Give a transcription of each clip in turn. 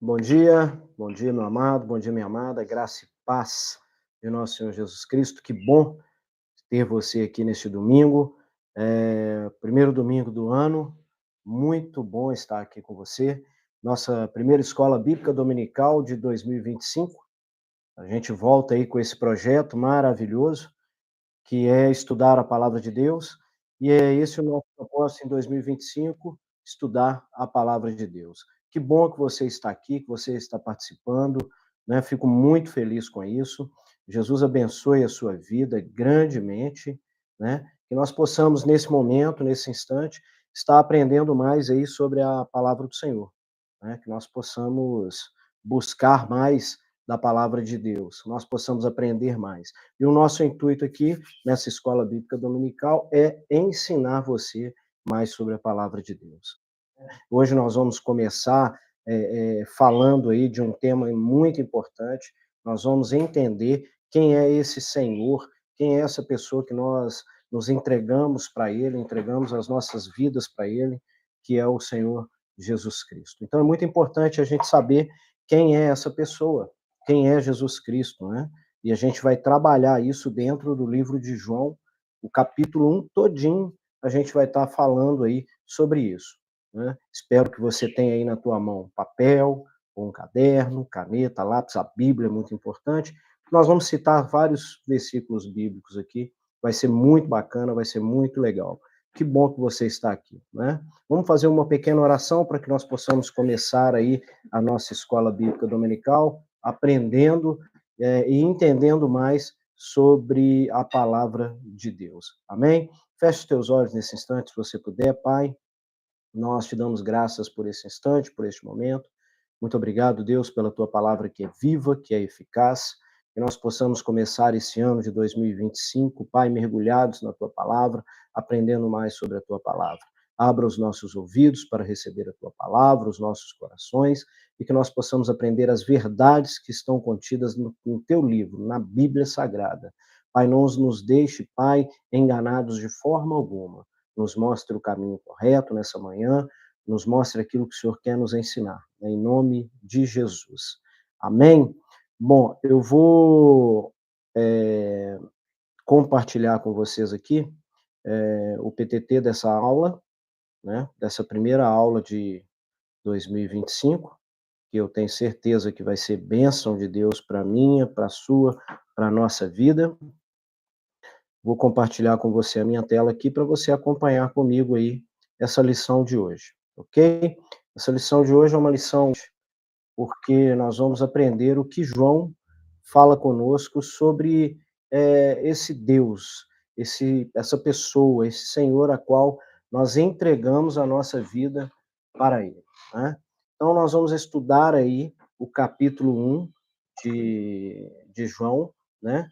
Bom dia, meu amado, bom dia, minha amada, graça e paz de nosso Senhor Jesus Cristo. Que bom ter você aqui neste domingo, primeiro domingo do ano. Muito bom estar aqui com você. Nossa primeira escola bíblica dominical de 2025. A gente volta aí com esse projeto maravilhoso, que é estudar a palavra de Deus, e é esse o nosso propósito em 2025, estudar a palavra de Deus. Que bom que você está aqui, que você está participando, né? Fico muito feliz com isso. Jesus abençoe a sua vida grandemente, né? Que nós possamos, nesse momento, nesse instante, estar aprendendo mais aí sobre a palavra do Senhor, né? Que nós possamos buscar mais da palavra de Deus, nós possamos aprender mais. E o nosso intuito aqui, nessa escola bíblica dominical, é ensinar você mais sobre a palavra de Deus. Hoje nós vamos começar falando aí de um tema muito importante. Nós vamos entender quem é esse Senhor, quem é essa pessoa que nós nos entregamos para Ele, entregamos as nossas vidas para Ele, que é o Senhor Jesus Cristo. Então é muito importante a gente saber quem é essa pessoa, quem é Jesus Cristo, né? E a gente vai trabalhar isso dentro do livro de João, o capítulo 1 todinho, a gente vai estar falando aí sobre isso, né? Espero que você tenha aí na tua mão papel, ou um caderno, caneta, lápis, a Bíblia é muito importante. Nós vamos citar vários versículos bíblicos aqui, vai ser muito bacana, vai ser muito legal. Que bom que você está aqui, né? Vamos fazer uma pequena oração para que nós possamos começar aí a nossa escola bíblica dominical, aprendendo e entendendo mais sobre a palavra de Deus. Amém? Feche os teus olhos nesse instante, se você puder, Pai. Nós te damos graças por esse instante, por este momento. Muito obrigado, Deus, pela tua palavra que é viva, que é eficaz. Que nós possamos começar esse ano de 2025, Pai, mergulhados na tua palavra, aprendendo mais sobre a tua palavra. Abra os nossos ouvidos para receber a tua palavra, os nossos corações, e que nós possamos aprender as verdades que estão contidas no teu livro, na Bíblia Sagrada. Pai, não nos deixe, Pai, enganados de forma alguma. Nos mostre o caminho correto nessa manhã, nos mostre aquilo que o Senhor quer nos ensinar, né? Em nome de Jesus. Amém? Bom, eu vou compartilhar com vocês aqui o PTT dessa aula, né? Dessa primeira aula de 2025, que eu tenho certeza que vai ser bênção de Deus para minha, para a sua, para a nossa vida. Vou compartilhar com você a minha tela aqui para você acompanhar comigo aí essa lição de hoje, ok? Essa lição de hoje é uma lição porque nós vamos aprender o que João fala conosco sobre esse Deus, essa pessoa, esse Senhor a qual nós entregamos a nossa vida para Ele, né? Então nós vamos estudar aí o capítulo 1 de João, né?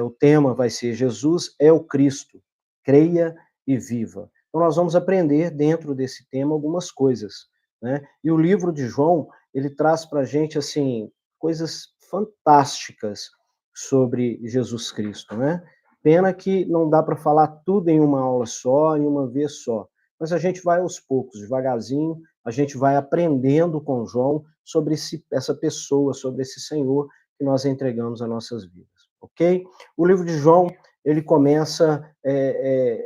O tema vai ser Jesus é o Cristo, creia e viva. Então nós vamos aprender dentro desse tema algumas coisas, né? E o livro de João, ele traz para a gente, assim, coisas fantásticas sobre Jesus Cristo, né? Pena que não dá para falar tudo em uma aula só, em uma vez só. Mas a gente vai aos poucos, devagarzinho, a gente vai aprendendo com João sobre essa pessoa, sobre esse Senhor que nós entregamos as nossas vidas, ok? O livro de João, ele começa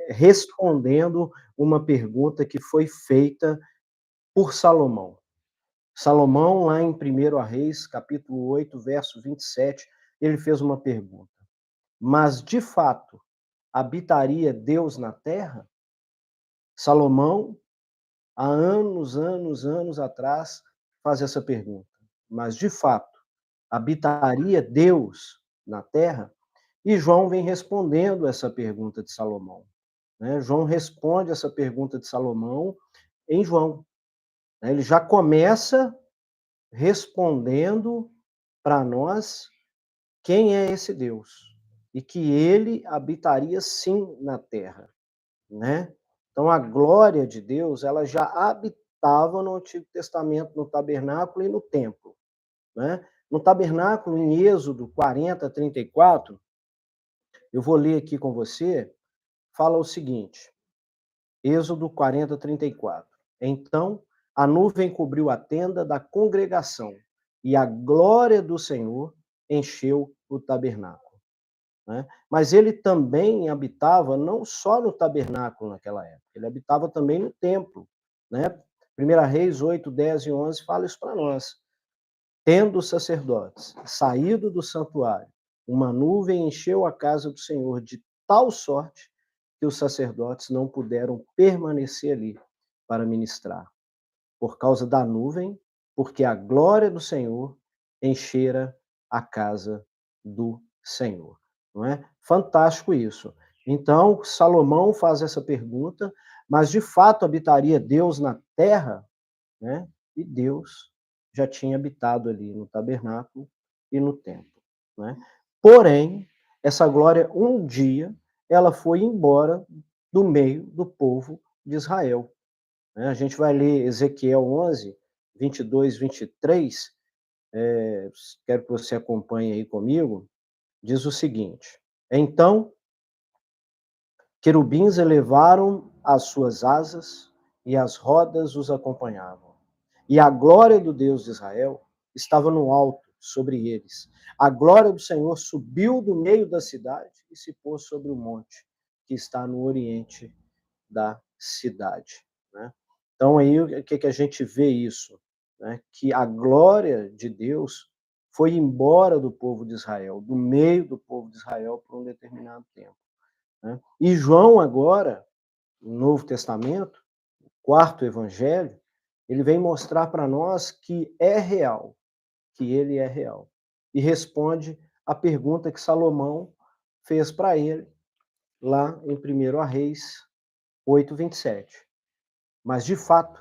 respondendo uma pergunta que foi feita por Salomão. Salomão, lá em 1 Reis, capítulo 8, verso 27, ele fez uma pergunta. Mas, de fato, habitaria Deus na terra? Salomão, há anos atrás, faz essa pergunta. Mas, de fato, habitaria Deus na terra? E João vem respondendo essa pergunta de Salomão, né? João responde essa pergunta de Salomão em João. Ele já começa respondendo para nós quem é esse Deus e que ele habitaria sim na terra, né? Então a glória de Deus, ela já habitava no Antigo Testamento, no tabernáculo e no templo, né? No tabernáculo, em Êxodo 40, 34, eu vou ler aqui com você, fala o seguinte, Êxodo 40, 34. Então a nuvem cobriu a tenda da congregação, e a glória do Senhor encheu o tabernáculo, né? Mas ele também habitava não só no tabernáculo naquela época, ele habitava também no templo, né? 1 Reis 8, 10 e 11 fala isso para nós. Tendo os sacerdotes saído do santuário, uma nuvem encheu a casa do Senhor de tal sorte que os sacerdotes não puderam permanecer ali para ministrar, por causa da nuvem, porque a glória do Senhor enchera a casa do Senhor. Não é? Fantástico isso. Então, Salomão faz essa pergunta, mas de fato habitaria Deus na terra, né? E Deus já tinha habitado ali no tabernáculo e no templo, né? Porém, essa glória um dia ela foi embora do meio do povo de Israel, né? A gente vai ler Ezequiel 11, 22, 23, quero que você acompanhe aí comigo, diz o seguinte: Então querubins elevaram as suas asas e as rodas os acompanhavam. E a glória do Deus de Israel estava no alto sobre eles. A glória do Senhor subiu do meio da cidade e se pôs sobre o monte que está no oriente da cidade, né? Então aí o que a gente vê isso, né? Que a glória de Deus foi embora do povo de Israel, do meio do povo de Israel por um determinado tempo, né? E João agora, no Novo Testamento, quarto evangelho, ele vem mostrar para nós que é real, que ele é real. E responde a pergunta que Salomão fez para ele lá em 1 Reis 8, 27. Mas, de fato,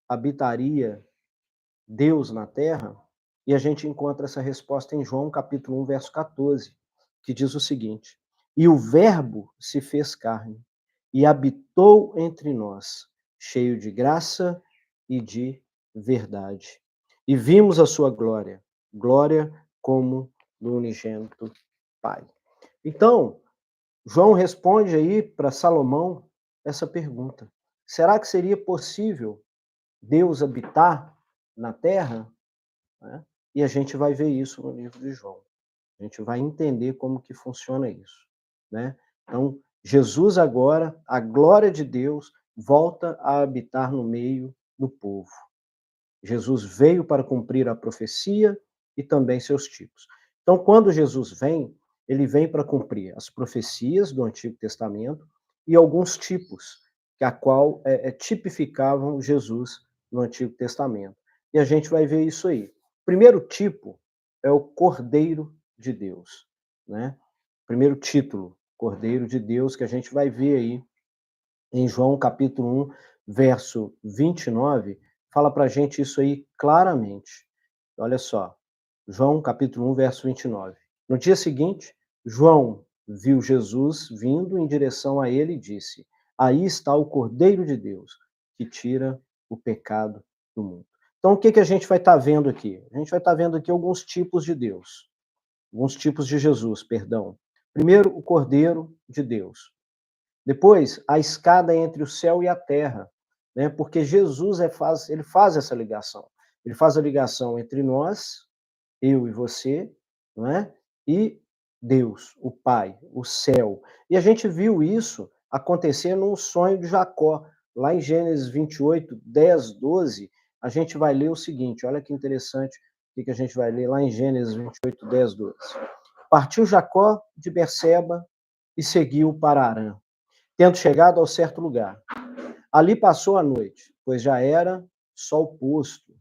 habitaria Deus na terra? E a gente encontra essa resposta em João capítulo 1, verso 14, que diz o seguinte: E o Verbo se fez carne e habitou entre nós, cheio de graça e de verdade. E vimos a sua glória, glória como do unigênito Pai. Então, João responde aí para Salomão essa pergunta: será que seria possível Deus habitar na terra? Né? E a gente vai ver isso no livro de João. A gente vai entender como que funciona isso, né? Então, Jesus agora, a glória de Deus, volta a habitar no meio do povo. Jesus veio para cumprir a profecia e também seus tipos. Então, quando Jesus vem, ele vem para cumprir as profecias do Antigo Testamento e alguns tipos, que a qual tipificavam Jesus no Antigo Testamento. E a gente vai ver isso aí. O primeiro tipo é o Cordeiro de Deus, né? Primeiro título, Cordeiro de Deus, que a gente vai ver aí em João capítulo 1, verso 29, fala para a gente isso aí claramente. Olha só, João capítulo 1, verso 29. No dia seguinte, João viu Jesus vindo em direção a ele e disse: Aí está o Cordeiro de Deus, que tira o pecado do mundo. Então, o que a gente vai estar vendo aqui? A gente vai estar vendo aqui alguns tipos de Deus, alguns tipos de Jesus, perdão. Primeiro, o Cordeiro de Deus. Depois, a escada entre o céu e a terra, né? Porque Jesus ele faz essa ligação. Ele faz a ligação entre nós, eu e você, não é? E Deus, o Pai, o céu. E a gente viu isso acontecer num sonho de Jacó. Lá em Gênesis 28, 10, 12, a gente vai ler o seguinte, olha que interessante o que a gente vai ler lá em Gênesis 28, 10, 12. Partiu Jacó de Berseba e seguiu para Harã, tendo chegado ao certo lugar. Ali passou a noite, pois já era sol posto.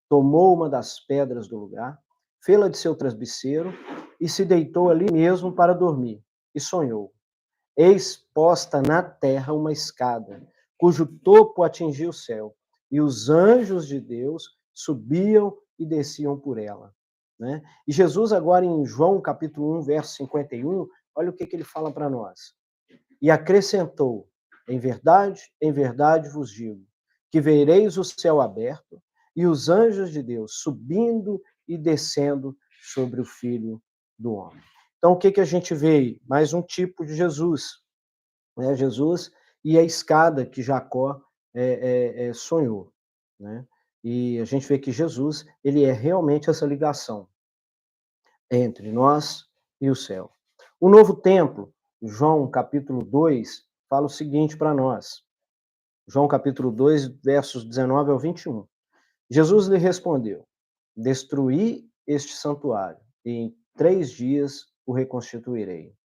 Tomou uma das pedras do lugar, fê-la de seu travesseiro e se deitou ali mesmo para dormir. E sonhou. Eis posta na terra uma escada, cujo topo atingia o céu, e os anjos de Deus subiam e desciam por ela. Né? E Jesus, agora em João capítulo 1, verso 51, olha o que ele fala para nós. E acrescentou: em verdade vos digo, que vereis o céu aberto e os anjos de Deus subindo e descendo sobre o Filho do Homem. Então, o que a gente vê aí? Mais um tipo de Jesus, né? Jesus e a escada que Jacó sonhou. né? E a gente vê que Jesus, ele é realmente essa ligação entre nós e o céu. O novo templo, João capítulo 2, fala o seguinte para nós. João capítulo 2, versos 19 ao 21. Jesus lhe respondeu: destruí este santuário, e em 3 dias o reconstituirei.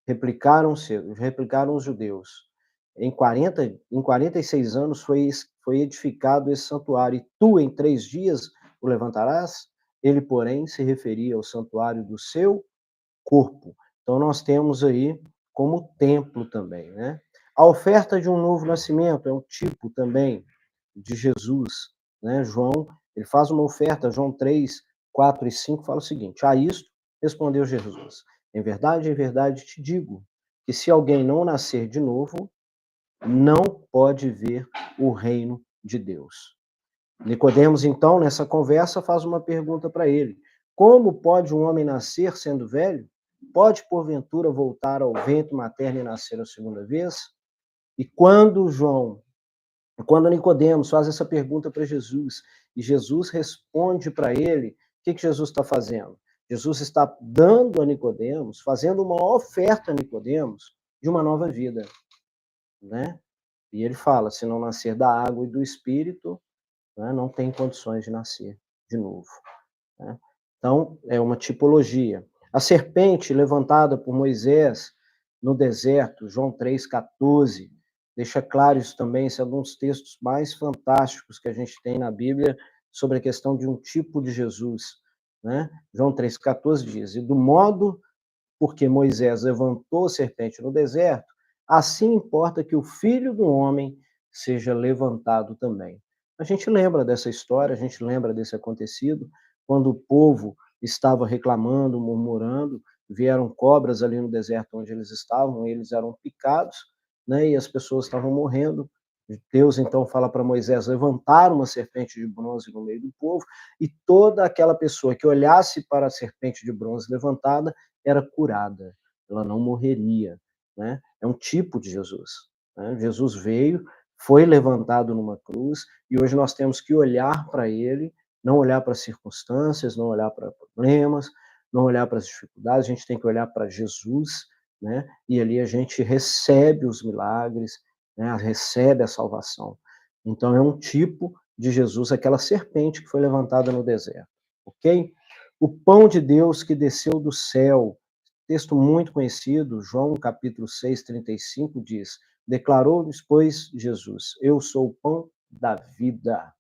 Replicaram os judeus. Em 46 anos foi edificado esse santuário, e tu em 3 dias o levantarás? Ele, porém, se referia ao santuário do seu corpo. Então, nós temos aí como templo também, né? A oferta de um novo nascimento é um tipo também de Jesus, né? João, ele faz uma oferta, João 3, 4 e 5 fala o seguinte: a isto respondeu Jesus: em verdade te digo, que se alguém não nascer de novo, não pode ver o reino de Deus. Nicodemos, então, nessa conversa, faz uma pergunta para ele: como pode um homem nascer sendo velho? Pode, porventura, voltar ao ventre materno e nascer a segunda vez? E quando Nicodemos faz essa pergunta para Jesus, e Jesus responde para ele, o que Jesus está fazendo? Jesus está dando a Nicodemos, fazendo uma oferta a Nicodemos de uma nova vida, né? E ele fala: se não nascer da água e do Espírito, né, não tem condições de nascer de novo. Né? Então, é uma tipologia. A serpente levantada por Moisés no deserto, João 3,14, deixa claro isso também, esse é um dos textos mais fantásticos que a gente tem na Bíblia sobre a questão de um tipo de Jesus. Né? João 3,14 diz: e do modo porque Moisés levantou a serpente no deserto, assim importa que o filho do homem seja levantado também. A gente lembra dessa história, a gente lembra desse acontecido, quando o povo estava reclamando, murmurando, vieram cobras ali no deserto onde eles estavam, eles eram picados, né, e as pessoas estavam morrendo. Deus então fala para Moisés levantar uma serpente de bronze no meio do povo, e toda aquela pessoa que olhasse para a serpente de bronze levantada era curada, ela não morreria, né? É um tipo de Jesus. Né? Jesus veio, foi levantado numa cruz, e hoje nós temos que olhar para ele, não olhar para as circunstâncias, não olhar para problemas, não olhar para as dificuldades, a gente tem que olhar para Jesus, né? E ali a gente recebe os milagres, né? Recebe a salvação. Então é um tipo de Jesus, aquela serpente que foi levantada no deserto, ok? O pão de Deus que desceu do céu, texto muito conhecido, João capítulo 6, 35 diz: declarou-lhes, pois, Jesus: eu sou o pão da vida.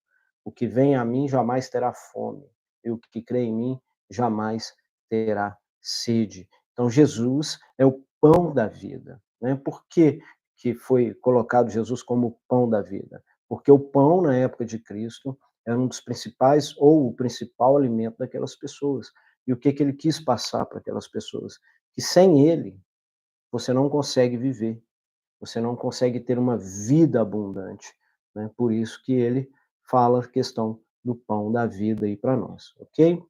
O que vem a mim jamais terá fome, e o que crê em mim jamais terá sede. Então, Jesus é o pão da vida. Né? Por que foi colocado Jesus como o pão da vida? Porque o pão, na época de Cristo, era um dos principais, ou o principal alimento daquelas pessoas. E o que ele quis passar para aquelas pessoas? Que sem ele, você não consegue viver, você não consegue ter uma vida abundante. Né? Por isso que ele fala a questão do pão da vida aí para nós, ok?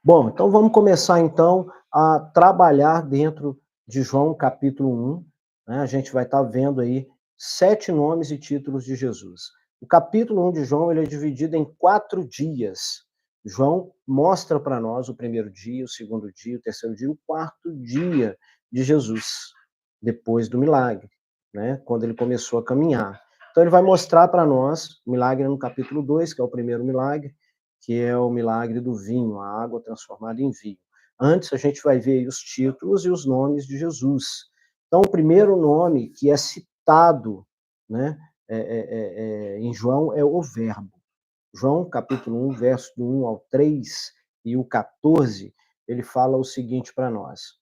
Bom, então vamos começar então a trabalhar dentro de João capítulo 1. Né? A gente vai estar vendo aí 7 nomes e títulos de Jesus. O capítulo 1 de João ele é dividido em 4 dias. João mostra para nós o primeiro dia, o segundo dia, o terceiro dia, o quarto dia de Jesus, depois do milagre, né? Quando ele começou a caminhar. Então ele vai mostrar para nós o milagre no capítulo 2, que é o primeiro milagre, que é o milagre do vinho, a água transformada em vinho. Antes, a gente vai ver os títulos e os nomes de Jesus. Então, o primeiro nome que é citado, né, em João é o Verbo. João, capítulo 1, verso do 1 ao 3 e o 14, ele fala o seguinte para nós: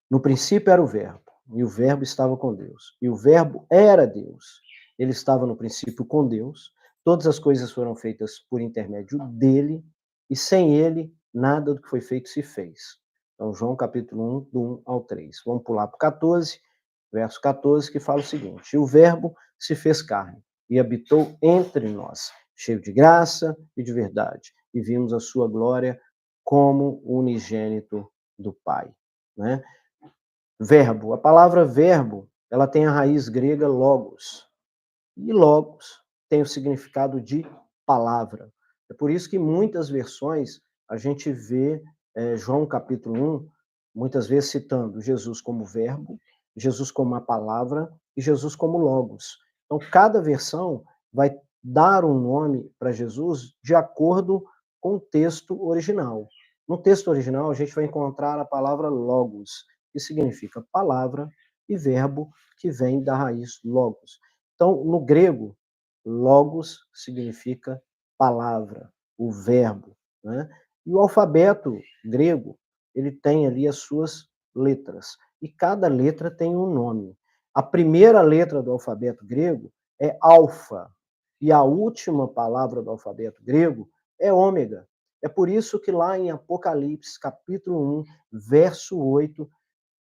no princípio era o Verbo, e o Verbo estava com Deus, e o Verbo era Deus. Ele estava no princípio com Deus, todas as coisas foram feitas por intermédio dele, e sem ele, nada do que foi feito se fez. Então, João capítulo 1, do 1 ao 3. Vamos pular para o 14, verso 14, que fala o seguinte: e o Verbo se fez carne, e habitou entre nós, cheio de graça e de verdade, e vimos a sua glória como unigênito do Pai. Né? Verbo. A palavra verbo, ela tem a raiz grega logos. E logos tem o significado de palavra. É por isso que em muitas versões a gente vê João capítulo 1, muitas vezes citando Jesus como verbo, Jesus como a palavra e Jesus como logos. Então, cada versão vai dar um nome para Jesus de acordo com o texto original. No texto original, a gente vai encontrar a palavra logos, que significa palavra, e verbo, que vem da raiz logos. Então, no grego, logos significa palavra, o verbo, né? E o alfabeto grego, ele tem ali as suas letras, e cada letra tem um nome. A primeira letra do alfabeto grego é alfa, e a última palavra do alfabeto grego é ômega. É por isso que lá em Apocalipse, capítulo 1, verso 8,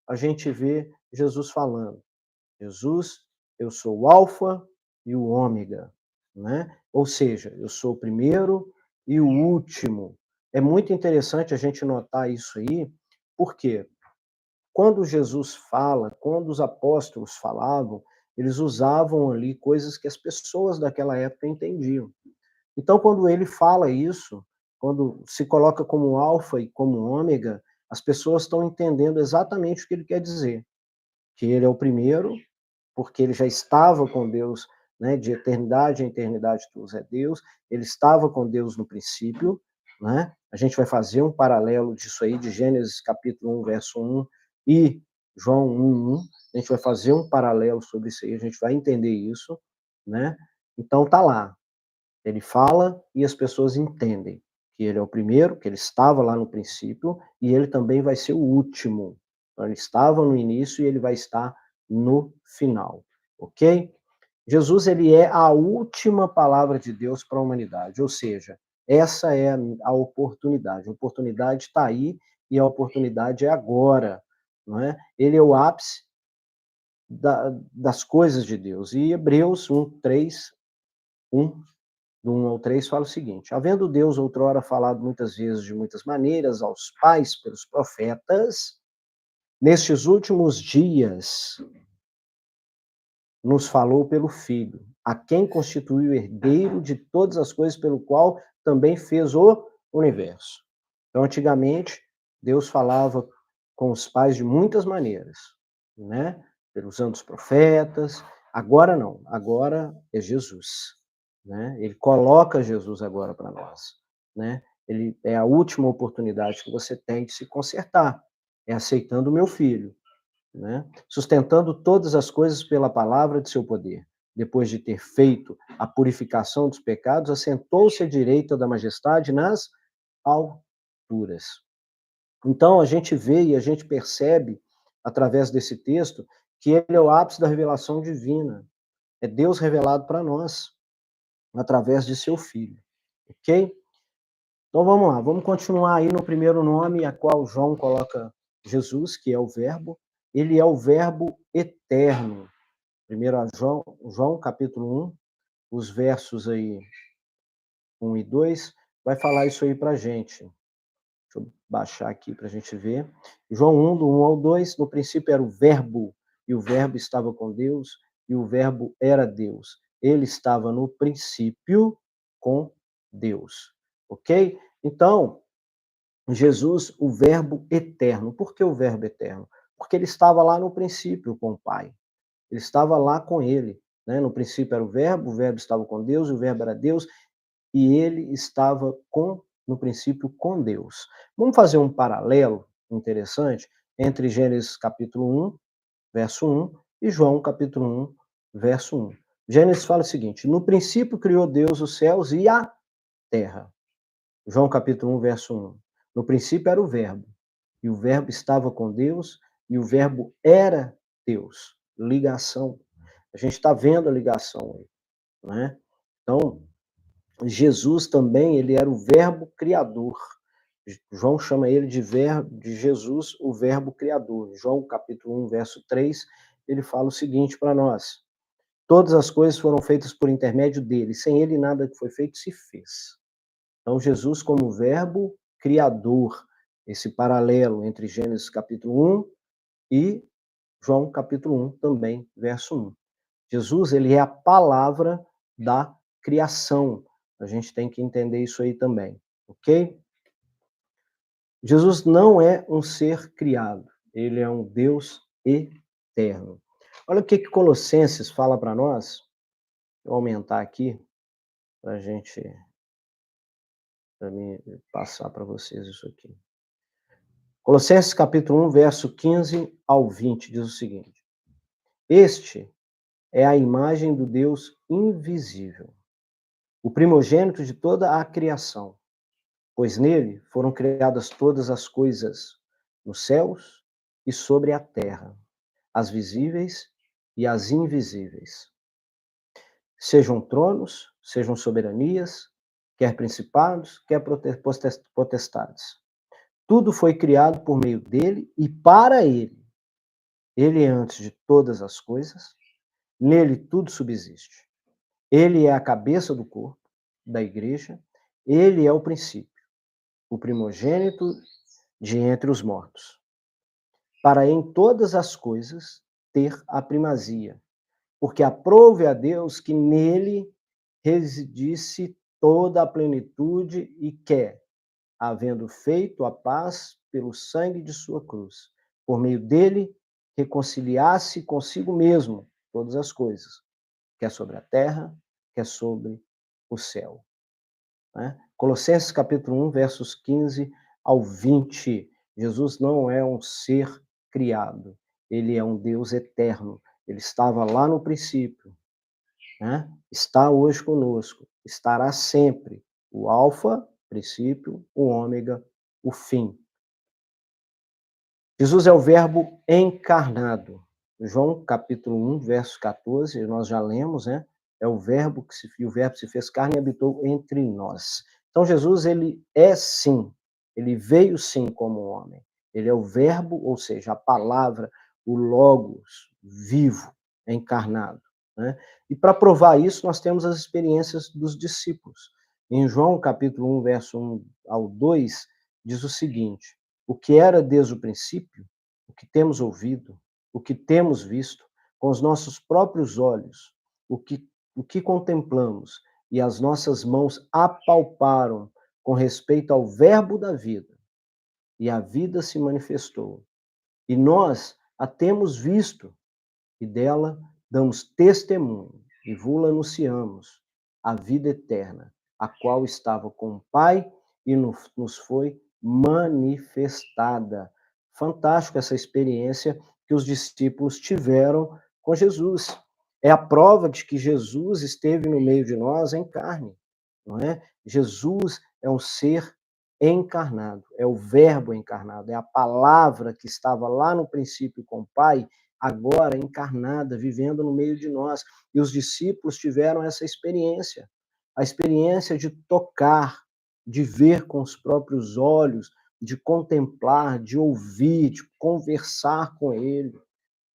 a gente vê Jesus falando: Jesus, eu sou o alfa e o ômega, né? Ou seja, eu sou o primeiro e o último. É muito interessante a gente notar isso aí, porque quando Jesus fala, quando os apóstolos falavam, eles usavam ali coisas que as pessoas daquela época entendiam. Então, quando ele fala isso, quando se coloca como alfa e como ômega, as pessoas estão entendendo exatamente o que ele quer dizer, que ele é o primeiro, porque ele já estava com Deus, né, de eternidade em eternidade Deus é Deus, ele estava com Deus no princípio, né? A gente vai fazer um paralelo disso aí, de Gênesis capítulo 1, verso 1 e João 1, 1. A gente vai fazer um paralelo sobre isso aí, a gente vai entender isso, né? Então tá lá, ele fala e as pessoas entendem que ele é o primeiro, que ele estava lá no princípio, e ele também vai ser o último. Então, ele estava no início e ele vai estar no final, ok? Jesus, ele é a última palavra de Deus para a humanidade, ou seja, essa é a oportunidade. A oportunidade está aí e a oportunidade é agora, não é? Ele é o ápice das coisas de Deus. E Hebreus 1, 3, 1 do 1 ao 3, fala o seguinte: havendo Deus outrora falado muitas vezes de muitas maneiras aos pais pelos profetas, nestes últimos dias nos falou pelo Filho, a quem constituiu herdeiro de todas as coisas, pelo qual também fez o universo. Então, antigamente, Deus falava com os pais de muitas maneiras, né? Usando os profetas. Agora não, agora é Jesus, né? Ele coloca Jesus agora para nós, né? Ele é a última oportunidade que você tem de se consertar, é aceitando o meu filho, né? Sustentando todas as coisas pela palavra de seu poder. Depois de ter feito a purificação dos pecados, assentou-se à direita da majestade nas alturas. Então, a gente vê e a gente percebe, através desse texto, que ele é o ápice da revelação divina. É Deus revelado para nós, através de seu Filho. Ok? Então, vamos lá. Vamos continuar aí no primeiro nome, a qual João coloca Jesus, que é o Verbo. Ele é o Verbo eterno. Primeiro a João capítulo 1, os versos aí 1 e 2, vai falar isso aí para a gente. Deixa eu baixar aqui para a gente ver. João 1, do 1 ao 2, no princípio era o Verbo, e o Verbo estava com Deus, e o Verbo era Deus. Ele estava no princípio com Deus. Ok? Então, Jesus, o Verbo eterno. Por que o Verbo eterno? Porque ele estava lá no princípio com o Pai. Ele estava lá com ele. Né? No princípio era o Verbo estava com Deus, e o Verbo era Deus, e ele estava no princípio com Deus. Vamos fazer um paralelo interessante entre Gênesis capítulo 1, verso 1, e João capítulo 1, verso 1. Gênesis fala o seguinte: no princípio criou Deus os céus e a terra. João capítulo 1, verso 1. No princípio era o Verbo, e o Verbo estava com Deus, e o Verbo era Deus. Ligação. A gente está vendo a ligação aí, né? Então, Jesus também, ele era o Verbo criador. João chama ele de Jesus, o Verbo criador. João capítulo 1, verso 3, ele fala o seguinte para nós: todas as coisas foram feitas por intermédio dele, sem ele nada que foi feito se fez. Então, Jesus como Verbo criador, esse paralelo entre Gênesis capítulo 1 e João capítulo 1 também, verso 1. Jesus, ele é a palavra da criação. A gente tem que entender isso aí também, ok? Jesus não é um ser criado, ele é um Deus eterno. Olha o que Colossenses fala para nós. Vou aumentar aqui para gente, para mim passar para vocês isso aqui. Colossenses capítulo 1, verso 15 ao 20 diz o seguinte: Este é a imagem do Deus invisível, o primogênito de toda a criação, pois nele foram criadas todas as coisas, nos céus e sobre a terra, as visíveis e as invisíveis. Sejam tronos, sejam soberanias, quer principados, quer potestades. Tudo foi criado por meio dele e para ele. Ele é antes de todas as coisas, nele tudo subsiste. Ele é a cabeça do corpo, da igreja, ele é o princípio, o primogênito de entre os mortos, para em todas as coisas ter a primazia, porque aprove a Deus que nele residisse toda a plenitude e quer, havendo feito a paz pelo sangue de sua cruz, por meio dele reconciliasse consigo mesmo todas as coisas, quer sobre a terra, quer sobre o céu. Né? Colossenses capítulo 1, versos 15 ao 20. Jesus não é um ser criado, ele é um Deus eterno. Ele estava lá no princípio, né? Está hoje conosco, estará sempre. O alfa, princípio, o ômega, o fim. Jesus é o verbo encarnado. João capítulo 1, verso 14, nós já lemos, né? É o verbo o verbo se fez carne e habitou entre nós. Então Jesus, ele é sim, ele veio sim como homem. Ele é o verbo, ou seja, a palavra, o logos vivo, encarnado, né? E para provar isso, nós temos as experiências dos discípulos. Em João capítulo 1, verso 1 ao 2, diz o seguinte: o que era desde o princípio, o que temos ouvido, o que temos visto, com os nossos próprios olhos, o que contemplamos e as nossas mãos apalparam com respeito ao Verbo da vida, e a vida se manifestou. E nós a temos visto, e dela damos testemunho, e vula anunciamos a vida eterna, a qual estava com o Pai e nos foi manifestada. Fantástico essa experiência que os discípulos tiveram com Jesus. É a prova de que Jesus esteve no meio de nós em carne, não é? Jesus é um ser encarnado, é o verbo encarnado, é a palavra que estava lá no princípio com o Pai, agora encarnada, vivendo no meio de nós. E os discípulos tiveram essa experiência, a experiência de tocar, de ver com os próprios olhos, de contemplar, de ouvir, de conversar com ele,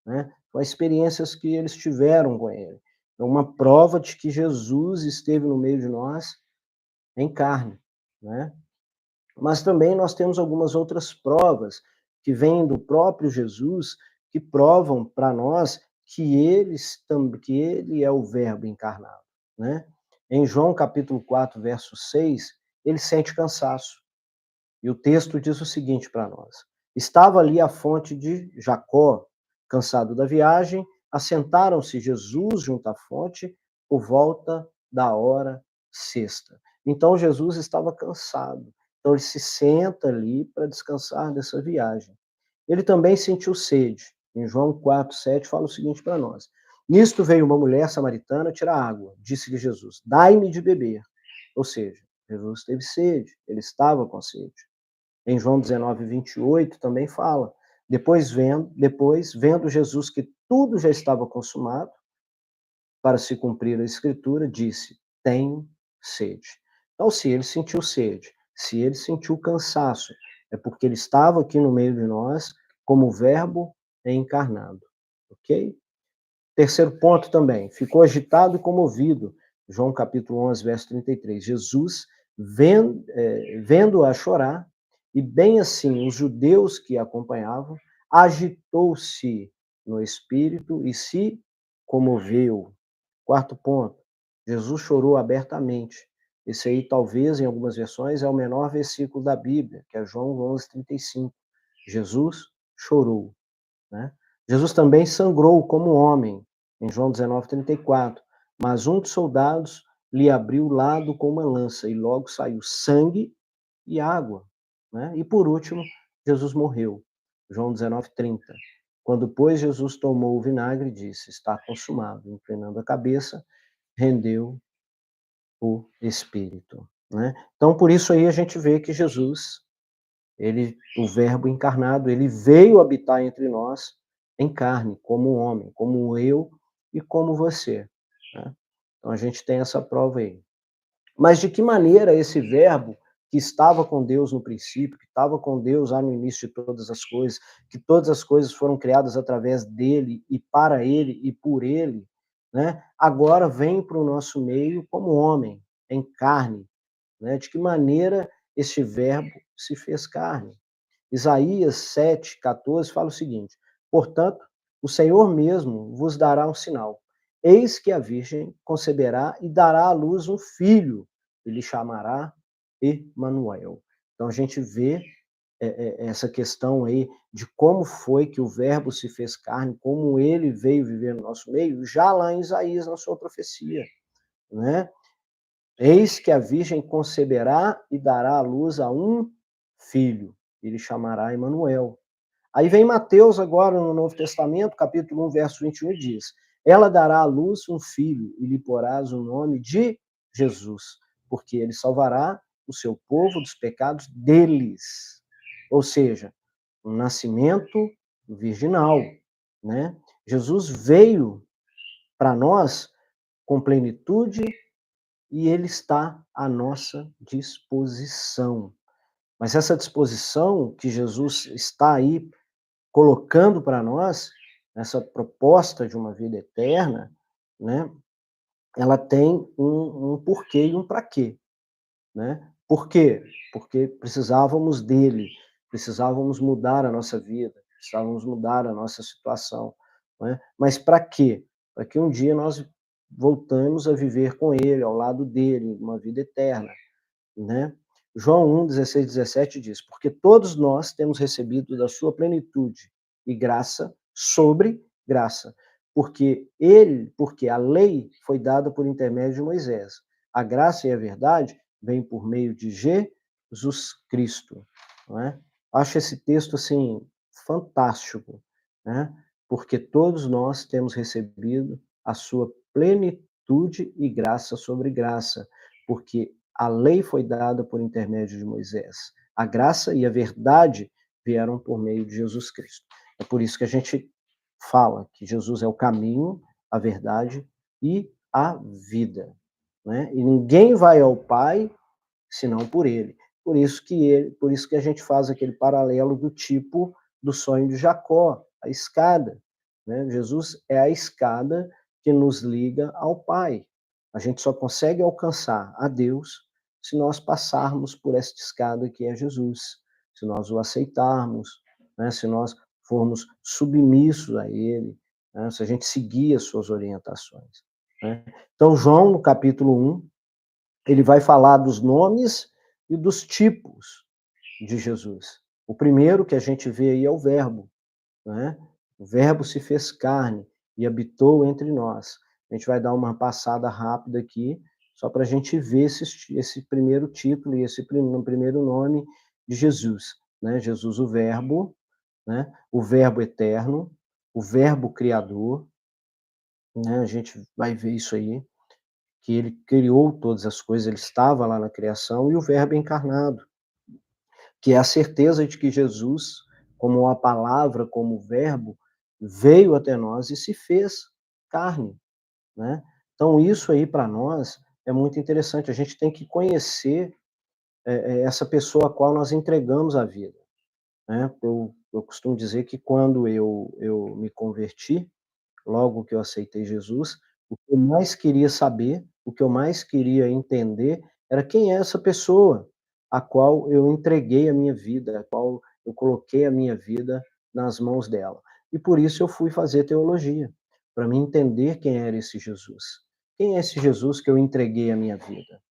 né? Com as experiências que eles tiveram com ele. É uma prova de que Jesus esteve no meio de nós em carne, né? Mas também nós temos algumas outras provas que vêm do próprio Jesus, que provam para nós que ele é o verbo encarnado, né? Em João capítulo 4, verso 6, ele sente cansaço. E o texto diz o seguinte para nós: estava ali a fonte de Jacó, cansado da viagem, assentaram-se Jesus junto à fonte por volta da hora sexta. Então Jesus estava cansado. Então ele se senta ali para descansar dessa viagem. Ele também sentiu sede. Em João 4, 7 fala o seguinte para nós: nisto veio uma mulher samaritana tirar água. Disse-lhe Jesus: dai-me de beber. Ou seja, Jesus teve sede, ele estava com sede. Em João 19, 28 também fala. Depois, vendo Jesus que tudo já estava consumado, para se cumprir a escritura, disse: tenho sede. Então, se ele sentiu sede, se ele sentiu cansaço, é porque ele estava aqui no meio de nós como verbo encarnado. Ok? Terceiro ponto também, ficou agitado e comovido. João capítulo 11, verso 33. Jesus, vendo-a chorar, e bem assim os judeus que a acompanhavam, agitou-se no espírito e se comoveu. Quarto ponto, Jesus chorou abertamente. Esse aí, talvez, em algumas versões, é o menor versículo da Bíblia, que é João 11:35. Jesus chorou, né? Jesus também sangrou como homem, em João 19:34. Mas um dos soldados lhe abriu o lado com uma lança, e logo saiu sangue e água, né? E por último, Jesus morreu. João 19:30. Quando, pois, Jesus tomou o vinagre, disse: está consumado. Inclinando a cabeça, rendeu o espírito, né? Então, por isso aí a gente vê que Jesus, ele, o Verbo encarnado, ele veio habitar entre nós em carne, como um homem, como eu e como você, né? Então a gente tem essa prova aí. Mas de que maneira esse Verbo, que estava com Deus no princípio, que estava com Deus lá no início de todas as coisas, que todas as coisas foram criadas através dele e para ele e por ele, né? Agora vem para o nosso meio como homem, em carne, né? De que maneira este Verbo se fez carne? Isaías 7:14 fala o seguinte: portanto, o Senhor mesmo vos dará um sinal. Eis que a Virgem conceberá e dará à luz um filho, e lhe chamará Emanuel. Então a gente vê essa questão aí de como foi que o Verbo se fez carne, como ele veio viver no nosso meio, já lá em Isaías, na sua profecia, né? Eis que a Virgem conceberá e dará à luz a um filho, e lhe chamará Emanuel. Aí vem Mateus agora no Novo Testamento, capítulo 1, verso 21, e diz: ela dará à luz um filho, e lhe porás o nome de Jesus, porque ele salvará o seu povo dos pecados deles. Ou seja, um nascimento virginal, né? Jesus veio para nós com plenitude e ele está à nossa disposição. Mas essa disposição que Jesus está aí colocando para nós, essa proposta de uma vida eterna, né, ela tem um porquê e um para quê, né? Por quê? Porque precisávamos dele, precisávamos mudar a nossa vida, precisávamos mudar a nossa situação, né? Mas para quê? Para que um dia nós voltamos a viver com ele, ao lado dele, uma vida eterna, né? João 1:16, 17 diz: porque todos nós temos recebido da sua plenitude e graça sobre graça, porque a lei foi dada por intermédio de Moisés. A graça e a verdade vêm por meio de Jesus Cristo, não é? Acho esse texto assim fantástico, né? Porque todos nós temos recebido a sua plenitude e graça sobre graça, porque a lei foi dada por intermédio de Moisés. A graça e a verdade vieram por meio de Jesus Cristo. É por isso que a gente fala que Jesus é o caminho, a verdade e a vida, né? E ninguém vai ao Pai senão por ele. Por isso que a gente faz aquele paralelo do tipo do sonho de Jacó, a escada, né? Jesus é a escada que nos liga ao Pai. A gente só consegue alcançar a Deus se nós passarmos por esta escada que é Jesus, se nós o aceitarmos, né? Se nós formos submissos a Ele, né? Se a gente seguir as suas orientações, né? Então, João, no capítulo 1, ele vai falar dos nomes e dos tipos de Jesus. O primeiro que a gente vê aí é o Verbo, né? O Verbo se fez carne e habitou entre nós. A gente vai dar uma passada rápida aqui, só para a gente ver esse primeiro título e esse primeiro nome de Jesus, né? Jesus, o Verbo, né? O Verbo eterno, o Verbo criador, né? A gente vai ver isso aí, que ele criou todas as coisas, ele estava lá na criação, e o Verbo encarnado, que é a certeza de que Jesus, como a palavra, como o Verbo, veio até nós e se fez carne, né? Então isso aí para nós é muito interessante. A gente tem que conhecer essa pessoa a qual nós entregamos a vida, né? Eu costumo dizer que quando eu me converti, logo que eu aceitei Jesus, o que eu mais queria saber, o que eu mais queria entender era quem é essa pessoa a qual eu entreguei a minha vida, a qual eu coloquei a minha vida nas mãos dela. E por isso eu fui fazer teologia, para me entender quem era esse Jesus. quem é esse Jesus que eu entreguei a minha vida?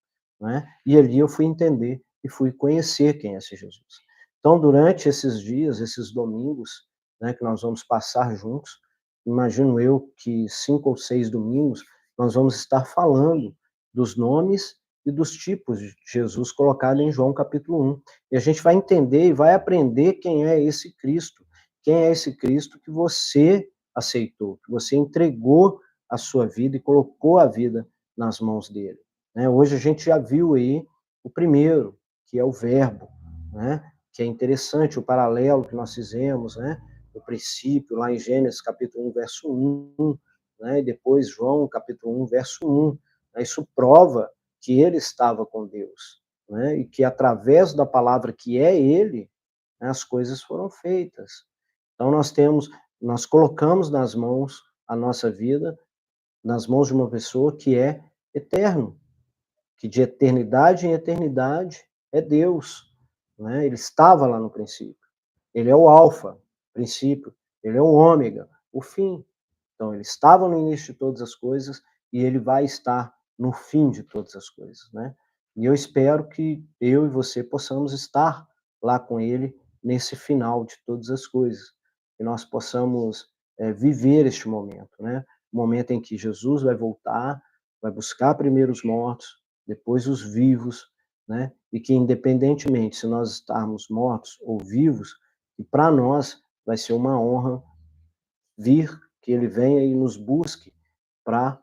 Né? E ali eu fui entender e fui conhecer quem é esse Jesus. Então, durante esses dias, esses domingos, né, que nós vamos passar juntos, imagino eu que 5 ou 6 domingos, nós vamos estar falando dos nomes e dos tipos de Jesus colocado em João capítulo 1. E a gente vai entender e vai aprender quem é esse Cristo. Quem é esse Cristo que você aceitou, que você entregou a sua vida e colocou a vida nas mãos dele. Né? Hoje a gente já viu aí o primeiro, que é o verbo, né? Que é interessante o paralelo que nós fizemos, né? O princípio, lá em Gênesis capítulo 1, verso 1, né? E depois João capítulo 1, verso 1. Né? Isso prova que ele estava com Deus, né? E que através da palavra que é ele, né, as coisas foram feitas. Então nós colocamos nas mãos a nossa vida, nas mãos de uma pessoa que é eterno, que de eternidade em eternidade é Deus, né? Ele estava lá no princípio. Ele é o alfa, princípio. Ele é o ômega, o fim. Então, ele estava no início de todas as coisas e ele vai estar no fim de todas as coisas, né? E eu espero que eu e você possamos estar lá com ele nesse final de todas as coisas, que nós possamos viver este momento, né? O momento em que Jesus vai voltar, vai buscar primeiro os mortos, depois os vivos, né? E que independentemente se nós estarmos mortos ou vivos, que para nós vai ser uma honra vir, que ele venha e nos busque para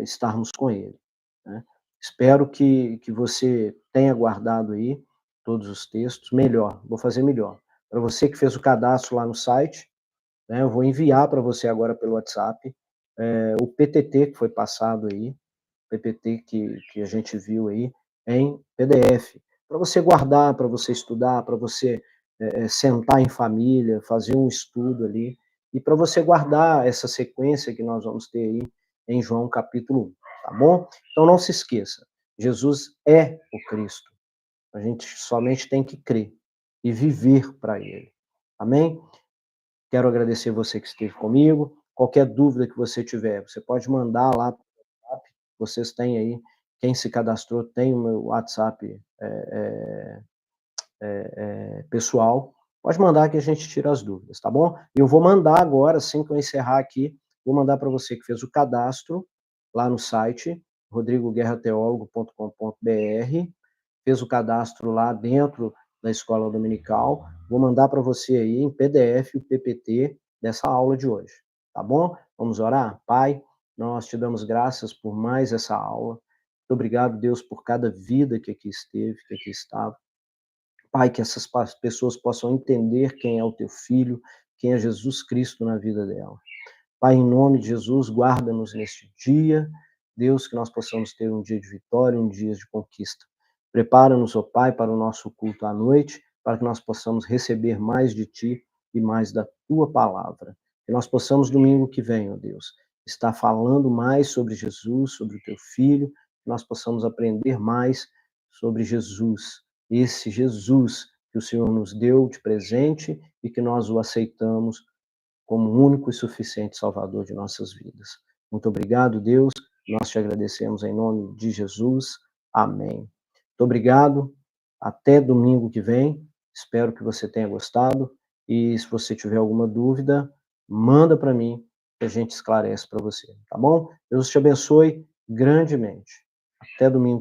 estarmos com ele, né? Espero que você tenha guardado aí todos os textos. Melhor, vou fazer melhor. Para você que fez o cadastro lá no site, né, eu vou enviar para você agora pelo WhatsApp o PTT que foi passado aí, PPT que a gente viu aí, em PDF, para você guardar, para você estudar, para você sentar em família, fazer um estudo ali, e para você guardar essa sequência que nós vamos ter aí em João capítulo 1, tá bom? Então não se esqueça, Jesus é o Cristo. A gente somente tem que crer e viver para ele. Amém? Quero agradecer você que esteve comigo. Qualquer dúvida que você tiver, você pode mandar lá para o WhatsApp. Vocês têm aí, quem se cadastrou tem o meu WhatsApp pessoal. Pode mandar que a gente tira as dúvidas, tá bom? E eu vou mandar agora, assim que eu encerrar aqui, vou mandar para você que fez o cadastro lá no site, rodrigoguerrateologo.com.br, fez o cadastro lá dentro da escola dominical. Vou mandar para você aí em PDF o PPT dessa aula de hoje, tá bom? Vamos orar? Pai, nós te damos graças por mais essa aula. Muito obrigado, Deus, por cada vida que aqui esteve, que aqui estava. Pai, que essas pessoas possam entender quem é o teu filho, quem é Jesus Cristo na vida dela. Pai, em nome de Jesus, guarda-nos neste dia. Deus, que nós possamos ter um dia de vitória, um dia de conquista. Prepara-nos, ó Pai, para o nosso culto à noite, para que nós possamos receber mais de Ti e mais da Tua palavra. Que nós possamos, domingo que vem, ó Deus, estar falando mais sobre Jesus, sobre o Teu Filho, que nós possamos aprender mais sobre Jesus, esse Jesus que o Senhor nos deu de presente e que nós o aceitamos como único e suficiente Salvador de nossas vidas. Muito obrigado, Deus. Nós te agradecemos em nome de Jesus. Amém. Muito obrigado. Até domingo que vem. Espero que você tenha gostado. E se você tiver alguma dúvida, manda para mim que a gente esclarece para você, tá bom? Deus te abençoe grandemente. Até domingo.